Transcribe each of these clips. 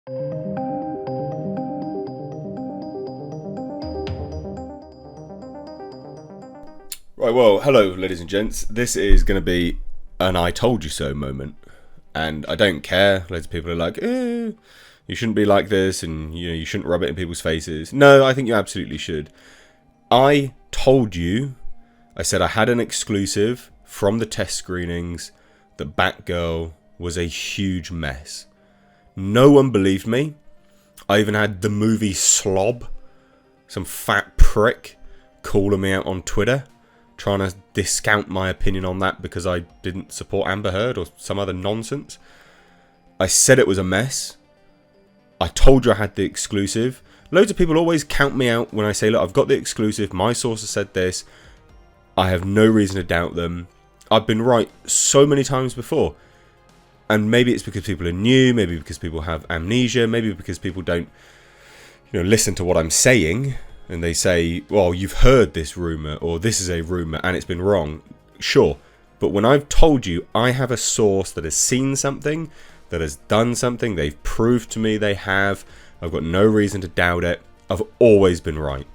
Right, well, hello, ladies and gents. This is going to be an I told you so moment. And I don't care. Loads of people are like, you shouldn't be like this, and you shouldn't rub it in people's faces. No, I think you absolutely should. I told you, I said I had an exclusive from the test screenings that Batgirl was a huge mess. No one believed me. I even had the movie slob, some fat prick, calling me out on Twitter, trying to discount my opinion on that because I didn't support Amber Heard or some other nonsense. I said it was a mess. I told you I had the exclusive. Loads of people always count me out when I say, look, I've got the exclusive, my sources said this. I have no reason to doubt them. I've been right so many times before. And maybe it's because people are new, maybe because people have amnesia, maybe because people don't listen to what I'm saying. And they say, well, you've heard this rumour, or this is a rumour, and it's been wrong. Sure. But when I've told you I have a source that has seen something, that has done something, they've proved to me they have, I've got no reason to doubt it, I've always been right.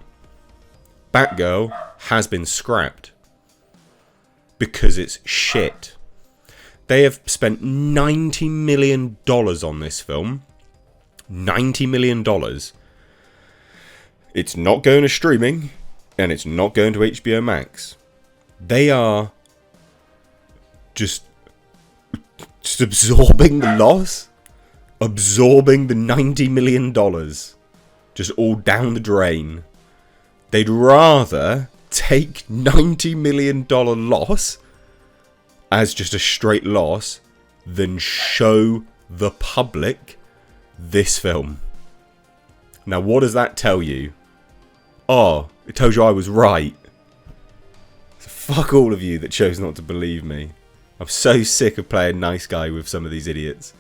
Batgirl has been scrapped. Because it's shit. They have spent $90 million on this film. $90 million. It's not going to streaming, and it's not going to HBO Max. They are just absorbing the loss, absorbing the $90 million, just all down the drain. They'd rather take $90 million loss as just a straight loss than show the public this film. Now, what does that tell you? Oh, it tells you I was right. So fuck all of you that chose not to believe me. I'm so sick of playing nice guy with some of these idiots.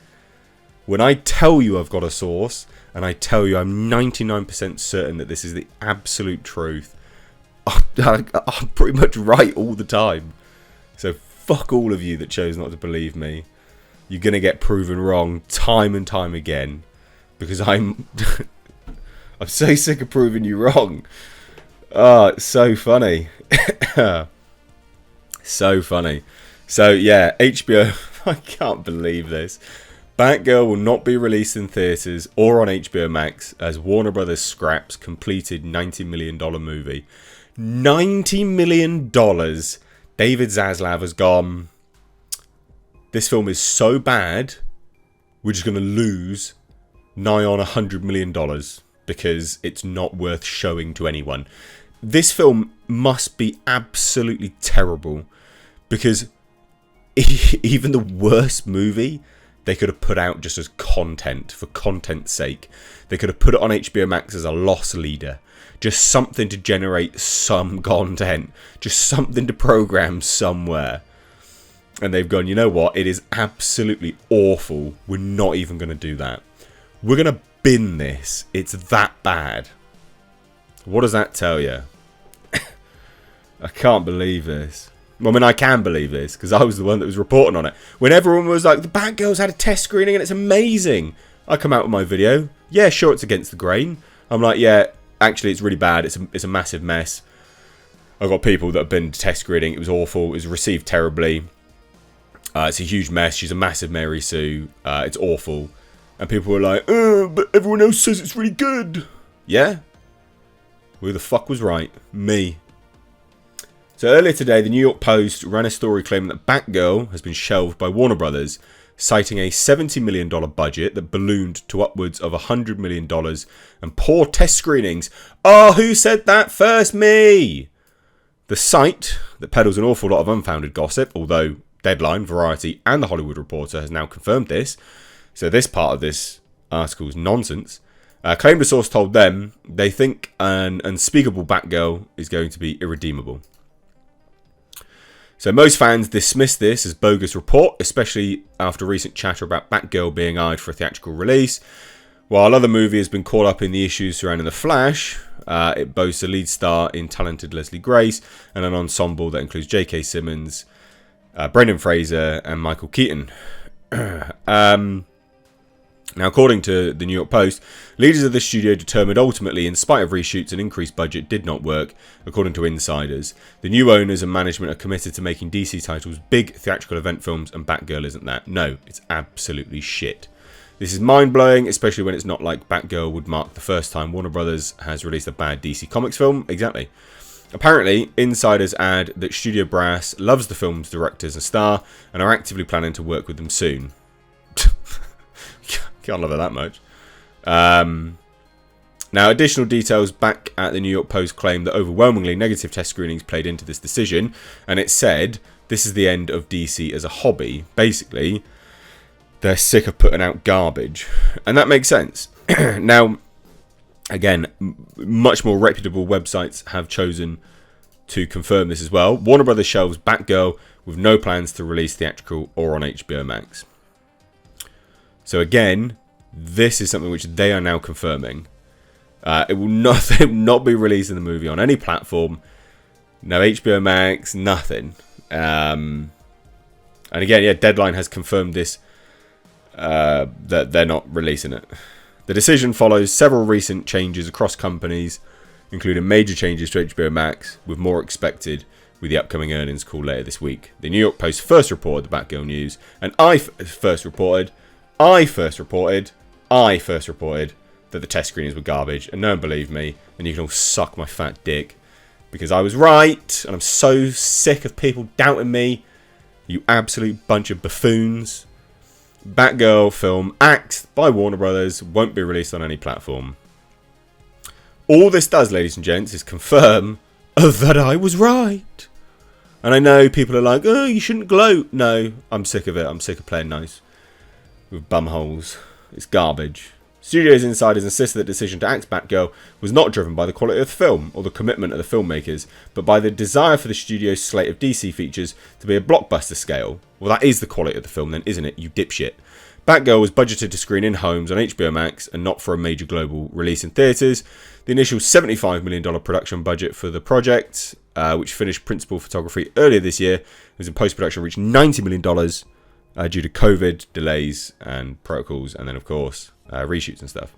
When I tell you I've got a source, and I tell you I'm 99% certain that this is the absolute truth, I'm pretty much right all the time. So fuck all of you that chose not to believe me. You're going to get proven wrong time and time again. Because I'm so sick of proving you wrong. Oh, it's so funny. So funny. So yeah, HBO, I can't believe this. Batgirl will not be released in theatres or on HBO Max as Warner Brothers scraps completed $90 million movie. $90 million. David Zaslav has gone, this film is so bad, we're just going to lose nigh on $100 million because it's not worth showing to anyone. This film must be absolutely terrible because even the worst movie they could have put out just as content, for content's sake. They could have put it on HBO Max as a loss leader. Just something to generate some content. Just something to program somewhere. And they've gone, you know what? It is absolutely awful. We're not even going to do that. We're going to bin this. It's that bad. What does that tell you? I can't believe this. Well, I mean, I can believe this because I was the one that was reporting on it. When everyone was like, the Batgirl's had a test screening and it's amazing. I come out with my video. Yeah, sure, it's against the grain. I'm like, yeah, actually, it's really bad. It's a massive mess. I've got people that have been to test screening. It was awful. It was received terribly. It's a huge mess. She's a massive Mary Sue. It's awful. And people were like, but everyone else says it's really good. Yeah? Who the fuck was right? Me. So earlier today, the New York Post ran a story claiming that Batgirl has been shelved by Warner Brothers, citing a $70 million budget that ballooned to upwards of $100 million and poor test screenings. Oh, who said that first? Me! The site that peddles an awful lot of unfounded gossip, although Deadline, Variety and The Hollywood Reporter has now confirmed this, so this part of this article is nonsense, claimed a source told them they think an unspeakable Batgirl is going to be irredeemable. So most fans dismiss this as bogus report, especially after recent chatter about Batgirl being eyed for a theatrical release. While other movie has been caught up in the issues surrounding The Flash, it boasts a lead star in talented Leslie Grace and an ensemble that includes J.K. Simmons, Brendan Fraser and Michael Keaton. Now, according to the New York Post, leaders of the studio determined ultimately, in spite of reshoots and increased budget, did not work, according to insiders. The new owners and management are committed to making DC titles big theatrical event films, and Batgirl isn't that. No, it's absolutely shit. This is mind-blowing, especially when it's not like Batgirl would mark the first time Warner Brothers has released a bad DC Comics film. Exactly. Apparently, insiders add that Studio Brass loves the film's directors and star, and are actively planning to work with them soon. Can't love it that much. Now, additional details back at the New York Post claim that overwhelmingly negative test screenings played into this decision, and it said this is the end of DC as a hobby. Basically, they're sick of putting out garbage, and that makes sense. Now, again, much more reputable websites have chosen to confirm this as well. Warner Brothers shelves Batgirl with no plans to release theatrical or on HBO Max. So again, this is something which they are now confirming. It will not be releasing the movie on any platform. No HBO Max, nothing. And again, yeah, Deadline has confirmed this, that they're not releasing it. The decision follows several recent changes across companies, including major changes to HBO Max, with more expected with the upcoming earnings call later this week. The New York Post first reported the Batgirl news, and I first reported that the test screenings were garbage, and no one believed me, and you can all suck my fat dick, because I was right, and I'm so sick of people doubting me, you absolute bunch of buffoons. Batgirl film Axe by Warner Brothers won't be released on any platform. All this does, ladies and gents, is confirm that I was right. And I know people are like, oh, you shouldn't gloat. No, I'm sick of it. I'm sick of playing nice with bumholes. It's garbage. Studios insiders insist that the decision to axe Batgirl was not driven by the quality of the film or the commitment of the filmmakers, but by the desire for the studio's slate of DC features to be a blockbuster scale. Well, that is the quality of the film then, isn't it, you dipshit? Batgirl was budgeted to screen in homes on HBO Max and not for a major global release in theatres. The initial $75 million production budget for the project, which finished principal photography earlier this year, was in post-production reached $90 million due to COVID, delays and protocols, and then, of course, reshoots and stuff.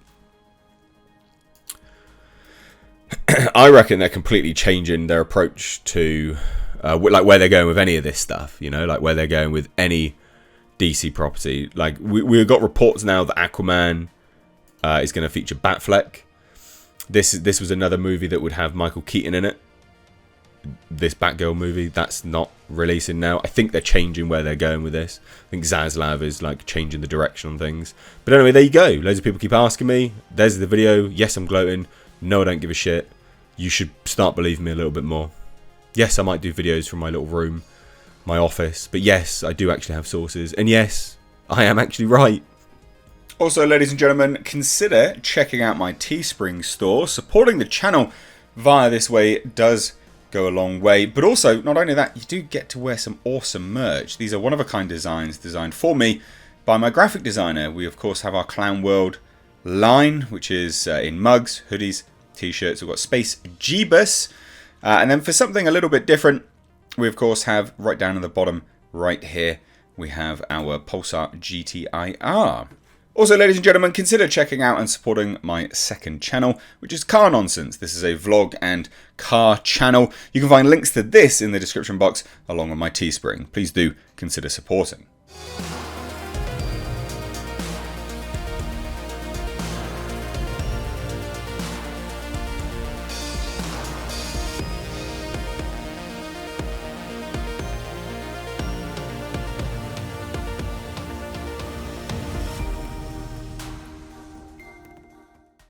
I reckon they're completely changing their approach to like where they're going with any of this stuff, you know, like where they're going with any DC property. Like we've got reports now that Aquaman is going to feature Batfleck. This was another movie that would have Michael Keaton in it. This Batgirl movie, that's not releasing now. I think they're changing where they're going with this. I think Zaslav is like changing the direction on things. But anyway, there you go. Loads of people keep asking me. There's the video. Yes, I'm gloating. No, I don't give a shit. You should start believing me a little bit more. Yes, I might do videos from my little room, my office. But yes, I do actually have sources. And yes, I am actually right. Also, ladies and gentlemen, consider checking out my Teespring store. Supporting the channel via this way does go a long way, but also not only that, you do get to wear some awesome merch. These are one-of-a-kind designs designed for me by my graphic designer. We of course have our Clown World line, which is in mugs, hoodies, t-shirts. We've got Space Jeebus, and then for something a little bit different, we of course have right down at the bottom right here, we have our Pulsar GTIR. Also, ladies and gentlemen, consider checking out and supporting my second channel, which is Car Nonsense. This is a vlog and car channel. You can find links to this in the description box, along with my Teespring. Please do consider supporting.